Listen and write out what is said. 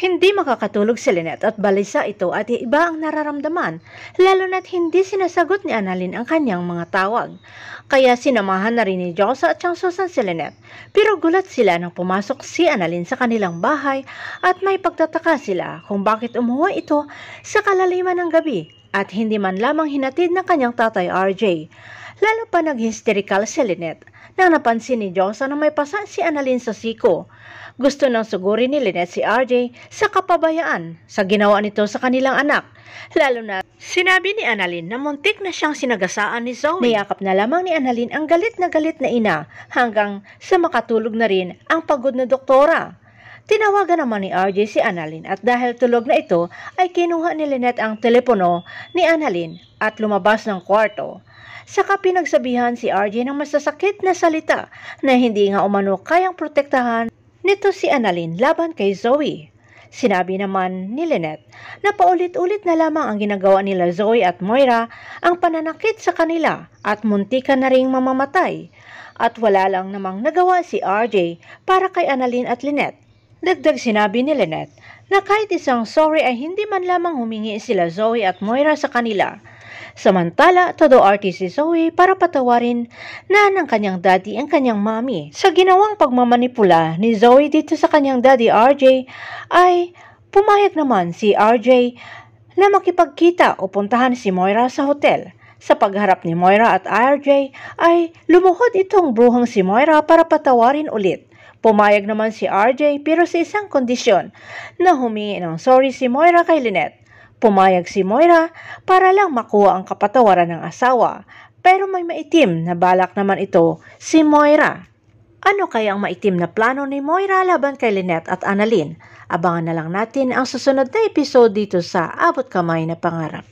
Hindi makakatulog si Lynette at balisa ito at iba ang nararamdaman, lalo na't hindi sinasagot ni Annalyn ang kanyang mga tawag. Kaya sinamahan na rin ni Josa at siyang Susan si Lynette. Pero gulat sila nang pumasok si Annalyn sa kanilang bahay at may pagtataka sila kung bakit umuwi ito sa kalaliman ng gabi at hindi man lamang hinatid ng kanyang tatay RJ. Lalo pa nag-hysterical si Lynette nang napansin ni Josa na may pasa si Annalyn sa siko. Gusto nang sugurin ni Lynette si RJ sa kapabayaan sa ginawa nito sa kanilang anak. Lalo na sinabi ni Annalyn na muntik na siyang sinagasaan ni Zoe. Niyakap na lamang ni Annalyn ang galit na ina hanggang sa makatulog na rin ang pagod na doktora. Tinawagan naman ni RJ si Annalyn at dahil tulog na ito ay kinuha ni Lynette ang telepono ni Annalyn at lumabas ng kwarto. Saka pinagsabihan si RJ ng masasakit na salita na hindi nga umano kayang protektahan nito si Annalyn laban kay Zoe. Sinabi naman ni Lynette na paulit-ulit na lamang ang ginagawa nila Zoe at Moira ang pananakit sa kanila at muntikan na ring mamamatay. At wala lang namang nagawa si RJ para kay Annalyn at Lynette. Dagdag sinabi ni Lynette na kahit isang sorry ay hindi man lamang humingi sila Zoe at Moira sa kanila. Samantala, todo arte si Zoe para patawarin na ng kanyang daddy ang kanyang mommy. Sa ginawang pagmamanipula ni Zoe dito sa kanyang daddy RJ ay pumayag naman si RJ na makipagkita o puntahan si Moira sa hotel. Sa pagharap ni Moira at RJ ay lumuhod itong bruhang si Moira para patawarin ulit. Pumayag naman si RJ pero sa isang kondisyon na humingi ng sorry si Moira kay Lynette. Pumayag si Moira para lang makuha ang kapatawaran ng asawa, pero may maitim na balak naman ito si Moira. Ano kaya ang maitim na plano ni Moira laban kay Lynette at Annalyn? Abangan na lang natin ang susunod na episode dito sa Abot Kamay na Pangarap.